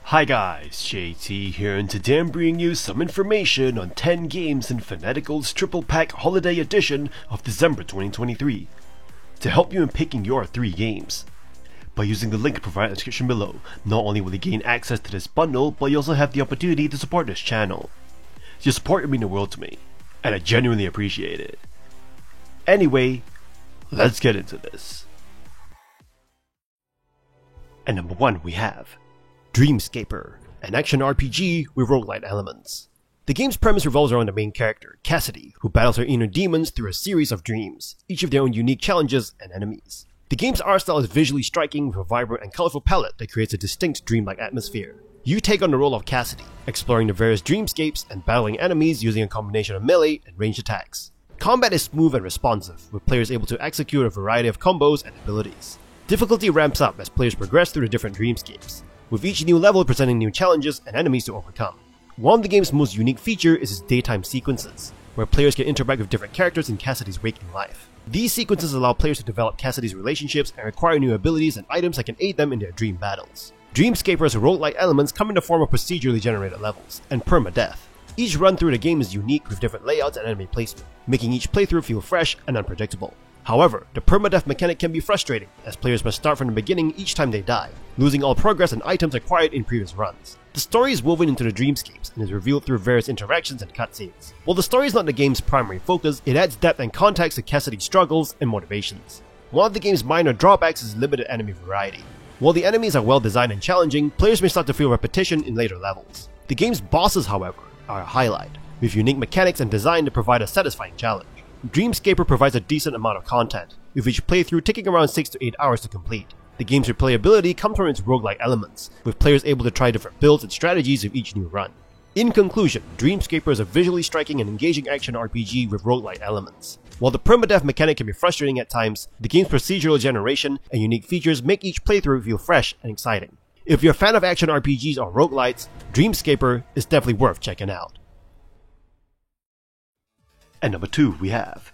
Hi guys, JT here, and today I'm bringing you some information on 10 games in Fanatical's Triple Pack Holiday Edition of December 2023 to help you in picking your 3 games. By using the link provided in the description below, not only will you gain access to this bundle, but you also have the opportunity to support this channel. Your support would mean the world to me, and I genuinely appreciate it. Anyway, let's get into this. And number 1 we have Dreamscaper, an action RPG with roguelite elements. The game's premise revolves around the main character, Cassidy, who battles her inner demons through a series of dreams, each of their own unique challenges and enemies. The game's art style is visually striking with a vibrant and colorful palette that creates a distinct dreamlike atmosphere. You take on the role of Cassidy, exploring the various dreamscapes and battling enemies using a combination of melee and ranged attacks. Combat is smooth and responsive, with players able to execute a variety of combos and abilities. Difficulty ramps up as players progress through the different dreamscapes, with each new level presenting new challenges and enemies to overcome. One of the game's most unique features is its daytime sequences, where players can interact with different characters in Cassidy's waking life. These sequences allow players to develop Cassidy's relationships and acquire new abilities and items that can aid them in their dream battles. Dreamscaper's roguelike elements come in the form of procedurally generated levels and permadeath. Each run through the game is unique with different layouts and enemy placement, making each playthrough feel fresh and unpredictable. However, the permadeath mechanic can be frustrating, as players must start from the beginning each time they die, losing all progress and items acquired in previous runs. The story is woven into the dreamscapes and is revealed through various interactions and cutscenes. While the story is not the game's primary focus, it adds depth and context to Cassidy's struggles and motivations. One of the game's minor drawbacks is limited enemy variety. While the enemies are well designed and challenging, players may start to feel repetition in later levels. The game's bosses, however, are a highlight, with unique mechanics and design to provide a satisfying challenge. Dreamscaper provides a decent amount of content, with each playthrough taking around 6 to 8 hours to complete. The game's replayability comes from its roguelike elements, with players able to try different builds and strategies with each new run. In conclusion, Dreamscaper is a visually striking and engaging action RPG with roguelike elements. While the permadeath mechanic can be frustrating at times, the game's procedural generation and unique features make each playthrough feel fresh and exciting. If you're a fan of action RPGs or roguelites, Dreamscaper is definitely worth checking out. And number 2 we have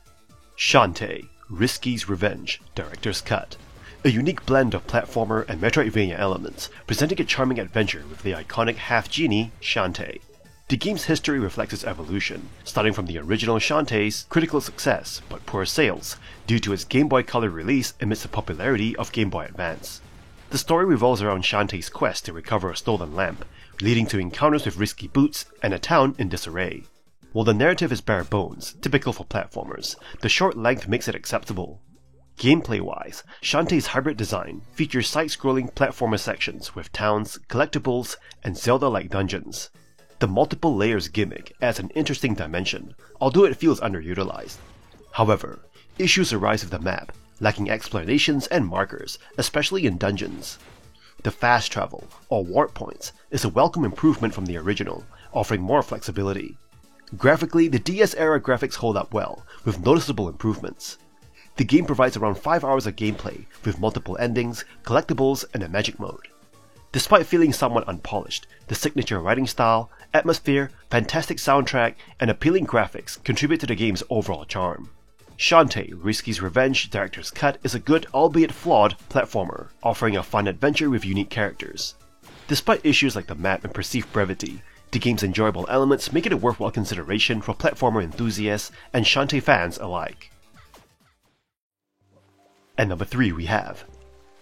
Shantae, Risky's Revenge, Director's Cut. A unique blend of platformer and Metroidvania elements, presenting a charming adventure with the iconic half-genie, Shantae. The game's history reflects its evolution, starting from the original Shantae's critical success but poor sales due to its Game Boy Color release amidst the popularity of Game Boy Advance. The story revolves around Shantae's quest to recover a stolen lamp, leading to encounters with risky boots and a town in disarray. While the narrative is bare bones, typical for platformers, the short length makes it acceptable. Gameplay-wise, Shantae's hybrid design features side-scrolling platformer sections with towns, collectibles, and Zelda-like dungeons. The multiple layers gimmick adds an interesting dimension, although it feels underutilized. However, issues arise with the map, lacking explanations and markers, especially in dungeons. The fast travel, or warp points, is a welcome improvement from the original, offering more flexibility. Graphically, the DS-era graphics hold up well, with noticeable improvements. The game provides around 5 hours of gameplay, with multiple endings, collectibles, and a magic mode. Despite feeling somewhat unpolished, the signature writing style, atmosphere, fantastic soundtrack, and appealing graphics contribute to the game's overall charm. Shantae, Risky's Revenge, Director's Cut is a good, albeit flawed, platformer, offering a fun adventure with unique characters. Despite issues like the map and perceived brevity, the game's enjoyable elements make it a worthwhile consideration for platformer enthusiasts and Shantae fans alike. And number 3 we have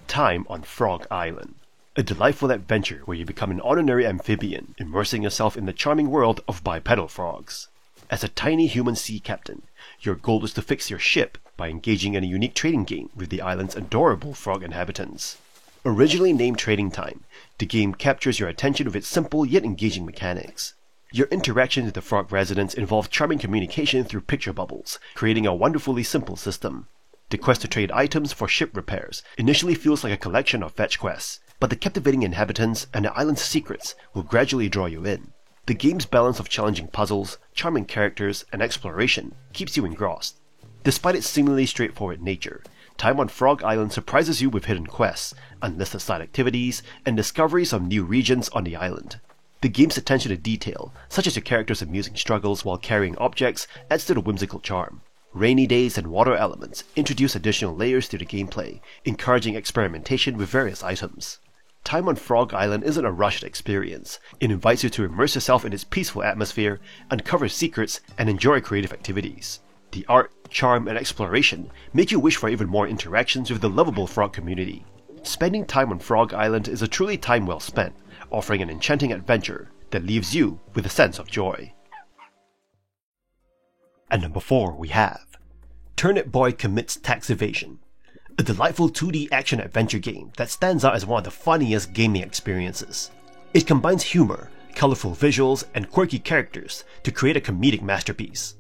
Time on Frog Island, a delightful adventure where you become an ordinary amphibian, immersing yourself in the charming world of bipedal frogs. As a tiny human sea captain, your goal is to fix your ship by engaging in a unique trading game with the island's adorable frog inhabitants. Originally named Trading Time, the game captures your attention with its simple yet engaging mechanics. Your interactions with the frog residents involve charming communication through picture bubbles, creating a wonderfully simple system. The quest to trade items for ship repairs initially feels like a collection of fetch quests, but the captivating inhabitants and the island's secrets will gradually draw you in. The game's balance of challenging puzzles, charming characters, and exploration keeps you engrossed. Despite its seemingly straightforward nature, Time on Frog Island surprises you with hidden quests, unlisted side activities, and discoveries of new regions on the island. The game's attention to detail, such as your character's amusing struggles while carrying objects, adds to the whimsical charm. Rainy days and water elements introduce additional layers to the gameplay, encouraging experimentation with various items. Time on Frog Island isn't a rushed experience. It invites you to immerse yourself in its peaceful atmosphere, uncover secrets, and enjoy creative activities. The art, charm, and exploration make you wish for even more interactions with the lovable frog community. Spending time on Frog Island is a truly time well spent, offering an enchanting adventure that leaves you with a sense of joy. And number 4 we have Turnip Boy Commits Tax Evasion. A delightful 2D action-adventure game that stands out as one of the funniest gaming experiences. It combines humor, colorful visuals, and quirky characters to create a comedic masterpiece.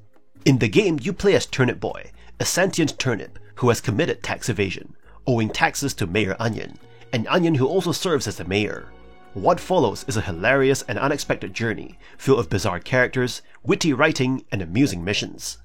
In the game, you play as Turnip Boy, a sentient turnip who has committed tax evasion, owing taxes to Mayor Onion, an onion who also serves as the mayor. What follows is a hilarious and unexpected journey filled with bizarre characters, witty writing, and amusing missions.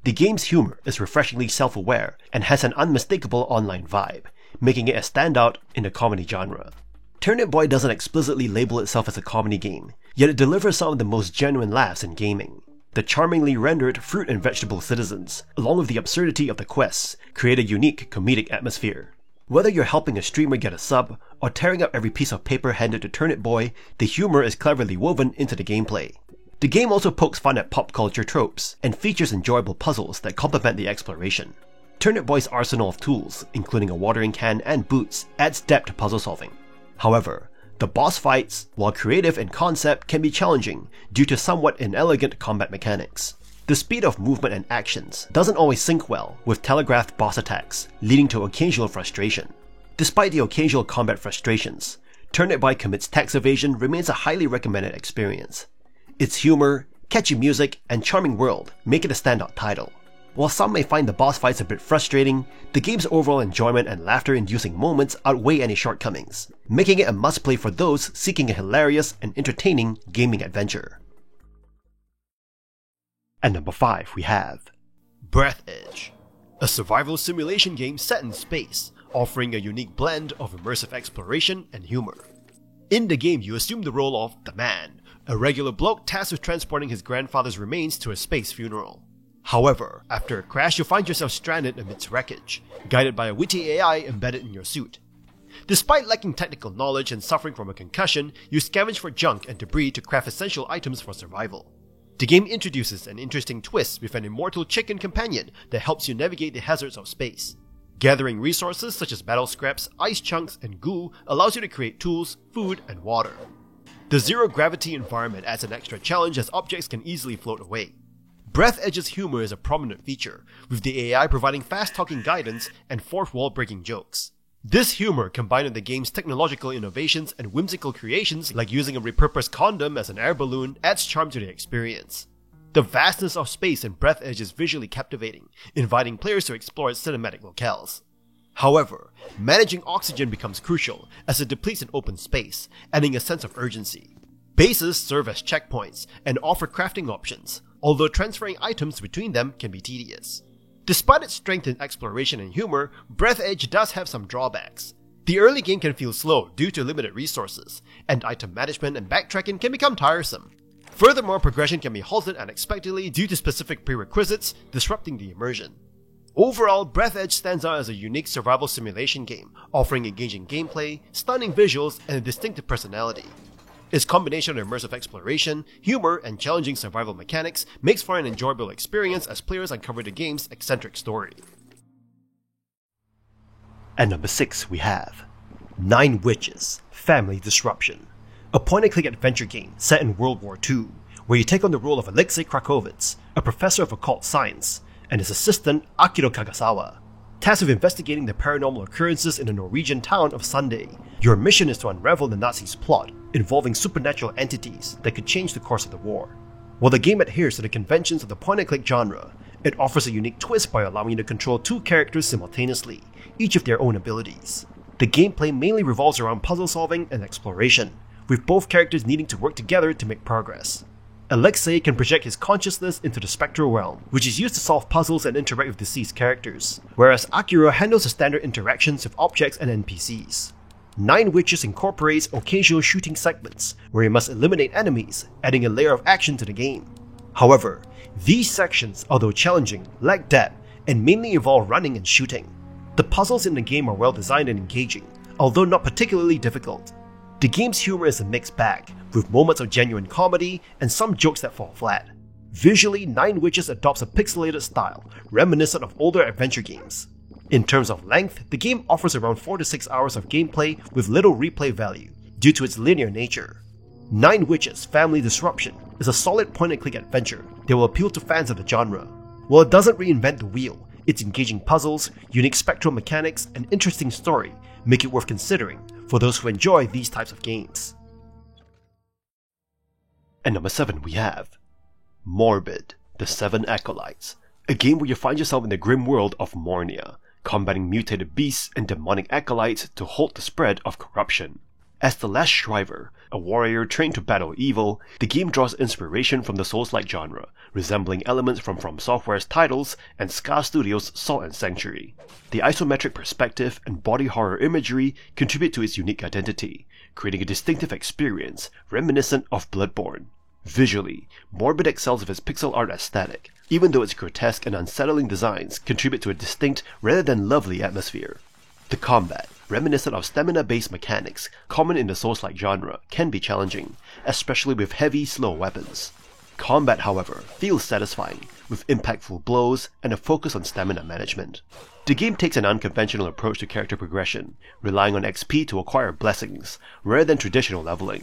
The game's humor is refreshingly self-aware and has an unmistakable online vibe, making it a standout in the comedy genre. Turnip Boy doesn't explicitly label itself as a comedy game, yet it delivers some of the most genuine laughs in gaming. The charmingly rendered fruit and vegetable citizens, along with the absurdity of the quests, create a unique comedic atmosphere. Whether you're helping a streamer get a sub, or tearing up every piece of paper handed to Turnip Boy, the humor is cleverly woven into the gameplay. The game also pokes fun at pop culture tropes, and features enjoyable puzzles that complement the exploration. Turnip Boy's arsenal of tools, including a watering can and boots, adds depth to puzzle solving. However, the boss fights, while creative in concept, can be challenging due to somewhat inelegant combat mechanics. The speed of movement and actions doesn't always sync well with telegraphed boss attacks, leading to occasional frustration. Despite the occasional combat frustrations, Turnip Boy Commits Tax Evasion remains a highly recommended experience. Its humor, catchy music, and charming world make it a standout title. While some may find the boss fights a bit frustrating, the game's overall enjoyment and laughter-inducing moments outweigh any shortcomings, making it a must-play for those seeking a hilarious and entertaining gaming adventure. And number 5 we have Breath Edge, a survival simulation game set in space, offering a unique blend of immersive exploration and humor. In the game, you assume the role of The Man, a regular bloke tasked with transporting his grandfather's remains to a space funeral. However, after a crash, you find yourself stranded amidst wreckage, guided by a witty AI embedded in your suit. Despite lacking technical knowledge and suffering from a concussion, you scavenge for junk and debris to craft essential items for survival. The game introduces an interesting twist with an immortal chicken companion that helps you navigate the hazards of space. Gathering resources such as battle scraps, ice chunks, and goo allows you to create tools, food, and water. The zero-gravity environment adds an extra challenge as objects can easily float away. Breath Edge's humor is a prominent feature, with the AI providing fast-talking guidance and fourth-wall breaking jokes. This humor, combined with the game's technological innovations and whimsical creations like using a repurposed condom as an air balloon, adds charm to the experience. The vastness of space in Breath Edge is visually captivating, inviting players to explore its cinematic locales. However, managing oxygen becomes crucial as it depletes in open space, adding a sense of urgency. Bases serve as checkpoints and offer crafting options, although transferring items between them can be tedious. Despite its strength in exploration and humor, Breath Edge does have some drawbacks. The early game can feel slow due to limited resources, and item management and backtracking can become tiresome. Furthermore, progression can be halted unexpectedly due to specific prerequisites, disrupting the immersion. Overall, Breath Edge stands out as a unique survival simulation game, offering engaging gameplay, stunning visuals, and a distinctive personality. Its combination of immersive exploration, humor, and challenging survival mechanics makes for an enjoyable experience as players uncover the game's eccentric story. And number 6 we have Nine Witches: Family Disruption, a point-and-click adventure game set in World War II, where you take on the role of Alexei Krakowitz, a professor of occult science, and his assistant Akiro Kagasawa. Tasked with investigating the paranormal occurrences in the Norwegian town of Sunday, your mission is to unravel the Nazis' plot involving supernatural entities that could change the course of the war. While the game adheres to the conventions of the point-and-click genre, it offers a unique twist by allowing you to control 2 characters simultaneously, each with their own abilities. The gameplay mainly revolves around puzzle solving and exploration, with both characters needing to work together to make progress. Alexei can project his consciousness into the spectral realm, which is used to solve puzzles and interact with deceased characters, whereas Akira handles the standard interactions with objects and NPCs. Nine Witches incorporates occasional shooting segments, where you must eliminate enemies, adding a layer of action to the game. However, these sections, although challenging, lack depth, and mainly involve running and shooting. The puzzles in the game are well designed and engaging, although not particularly difficult. The game's humor is a mixed bag, with moments of genuine comedy and some jokes that fall flat. Visually, Nine Witches adopts a pixelated style, reminiscent of older adventure games. In terms of length, the game offers around 4 to 6 hours of gameplay with little replay value, due to its linear nature. Nine Witches Family Disruption is a solid point-and-click adventure that will appeal to fans of the genre. While it doesn't reinvent the wheel, its engaging puzzles, unique spectral mechanics, and interesting story make it worth considering for those who enjoy these types of games. And number 7 we have Morbid, The Seven Acolytes, a game where you find yourself in the grim world of Mornia, combating mutated beasts and demonic acolytes to halt the spread of corruption. As the last Shriver, a warrior trained to battle evil, the game draws inspiration from the Souls-like genre, resembling elements from Software's titles and Ska Studios' Salt and Sanctuary. The isometric perspective and body horror imagery contribute to its unique identity, creating a distinctive experience reminiscent of Bloodborne. Visually, Morbid excels with its pixel art aesthetic, even though its grotesque and unsettling designs contribute to a distinct rather than lovely atmosphere. The combat, reminiscent of stamina-based mechanics common in the Souls-like genre, can be challenging, especially with heavy, slow weapons. Combat, however, feels satisfying, with impactful blows and a focus on stamina management. The game takes an unconventional approach to character progression, relying on XP to acquire blessings, rather than traditional leveling.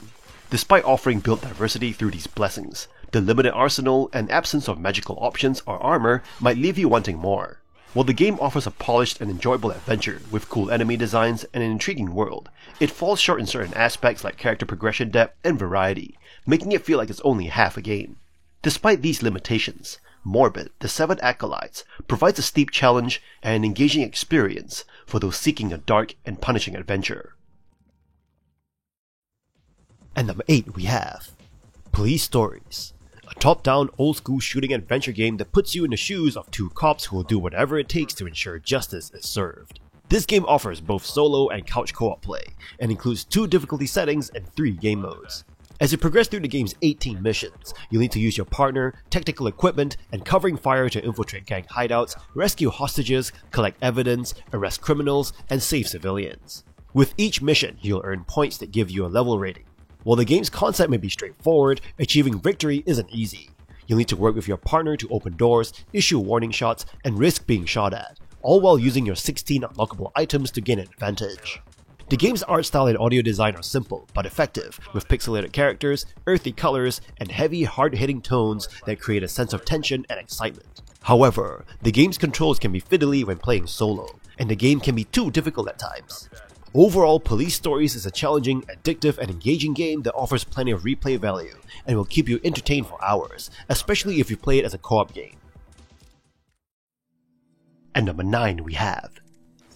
Despite offering build diversity through these blessings, the limited arsenal and absence of magical options or armor might leave you wanting more. While the game offers a polished and enjoyable adventure with cool enemy designs and an intriguing world, it falls short in certain aspects like character progression depth and variety, making it feel like it's only half a game. Despite these limitations, Morbid, The Seven Acolytes provides a steep challenge and an engaging experience for those seeking a dark and punishing adventure. And number 8 we have Police Stories, a top-down old-school shooting adventure game that puts you in the shoes of two cops who will do whatever it takes to ensure justice is served. This game offers both solo and couch co-op play, and includes 2 difficulty settings and 3 game modes. As you progress through the game's 18 missions, you'll need to use your partner, technical equipment, and covering fire to infiltrate gang hideouts, rescue hostages, collect evidence, arrest criminals, and save civilians. With each mission, you'll earn points that give you a level rating. While the game's concept may be straightforward, achieving victory isn't easy. You'll need to work with your partner to open doors, issue warning shots, and risk being shot at, all while using your 16 unlockable items to gain an advantage. The game's art style and audio design are simple but effective, with pixelated characters, earthy colors, and heavy, hard-hitting tones that create a sense of tension and excitement. However, the game's controls can be fiddly when playing solo, and the game can be too difficult at times. Overall, Police Stories is a challenging, addictive, and engaging game that offers plenty of replay value, and will keep you entertained for hours, especially if you play it as a co-op game. And number 9 we have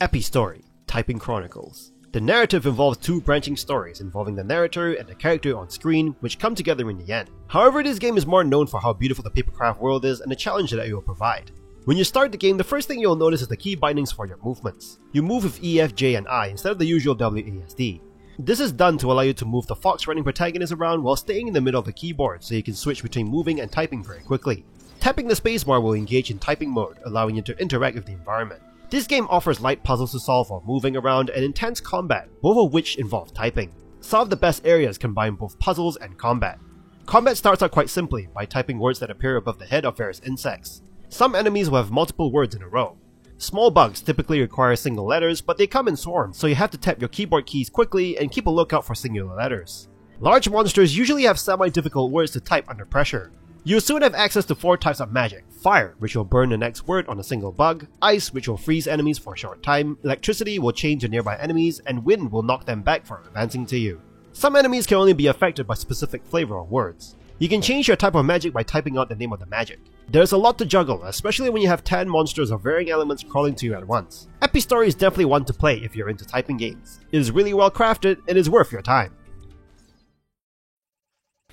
Epistory, Typing Chronicles. The narrative involves 2 branching stories involving the narrator and the character on screen, which come together in the end. However, this game is more known for how beautiful the papercraft world is and the challenge that it will provide. When you start the game, the first thing you'll notice is the key bindings for your movements. You move with E, F, J, and I instead of the usual WASD. This is done to allow you to move the fox-running protagonist around while staying in the middle of the keyboard so you can switch between moving and typing very quickly. Tapping the spacebar will engage in typing mode, allowing you to interact with the environment. This game offers light puzzles to solve while moving around and intense combat, both of which involve typing. Some of the best areas combine both puzzles and combat. Combat starts out quite simply by typing words that appear above the head of various insects. Some enemies will have multiple words in a row. Small bugs typically require single letters, but they come in swarms, so you have to tap your keyboard keys quickly and keep a lookout for singular letters. Large monsters usually have semi-difficult words to type under pressure. You'll soon have access to 4 types of magic: fire, which will burn the next word on a single bug; ice, which will freeze enemies for a short time; electricity will change the nearby enemies; and wind will knock them back from advancing to you. Some enemies can only be affected by specific flavor of words. You can change your type of magic by typing out the name of the magic. There's a lot to juggle, especially when you have 10 monsters of varying elements crawling to you at once. Epistory is definitely one to play if you're into typing games. It is really well crafted and is worth your time.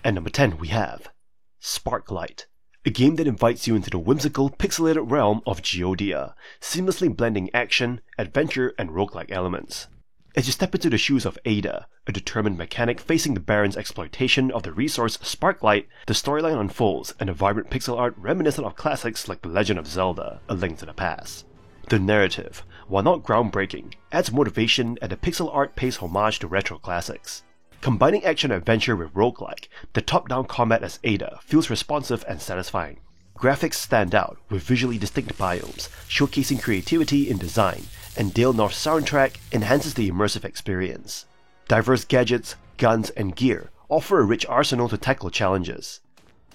And number 10 we have Sparklight, a game that invites you into the whimsical, pixelated realm of Geodia, seamlessly blending action, adventure, and roguelike elements. As you step into the shoes of Ada, a determined mechanic facing the Baron's exploitation of the resource Sparklight, the storyline unfolds and a vibrant pixel art reminiscent of classics like The Legend of Zelda: A Link to the Past. The narrative, while not groundbreaking, adds motivation and the pixel art pays homage to retro classics. Combining action-adventure with roguelike, the top-down combat as Ada feels responsive and satisfying. Graphics stand out with visually distinct biomes, showcasing creativity in design, and Dale North's soundtrack enhances the immersive experience. Diverse gadgets, guns, and gear offer a rich arsenal to tackle challenges.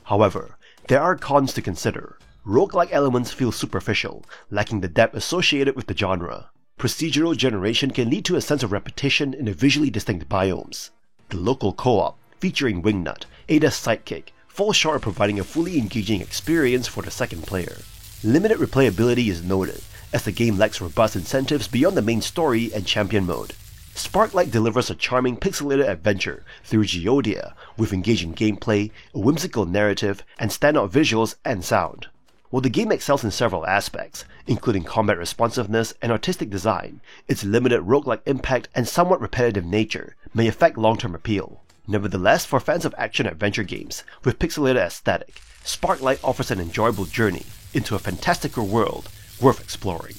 However, there are cons to consider. Roguelike elements feel superficial, lacking the depth associated with the genre. Procedural generation can lead to a sense of repetition in the visually distinct biomes. The local co-op, featuring Wingnut, Ada's sidekick, falls short of providing a fully engaging experience for the second player. Limited replayability is noted, as the game lacks robust incentives beyond the main story and champion mode. Sparklight delivers a charming pixelated adventure through Geodia, with engaging gameplay, a whimsical narrative, and standout visuals and sound. While the game excels in several aspects, including combat responsiveness and artistic design, its limited roguelike impact and somewhat repetitive nature may affect long-term appeal. Nevertheless, for fans of action-adventure games with pixelated aesthetic, Sparklight offers an enjoyable journey into a fantastical world worth exploring.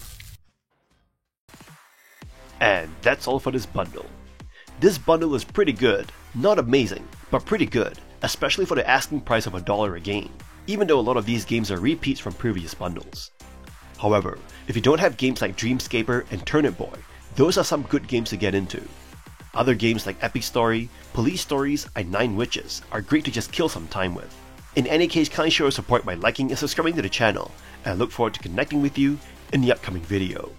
And that's all for this bundle. This bundle is pretty good, not amazing, but pretty good, especially for the asking price of $1 a game, even though a lot of these games are repeats from previous bundles. However, if you don't have games like Dreamscaper and Turnip Boy, those are some good games to get into. Other games like Epic Story, Police Stories, and Nine Witches are great to just kill some time with. In any case, kindly show your support by liking and subscribing to the channel, and I look forward to connecting with you in the upcoming video.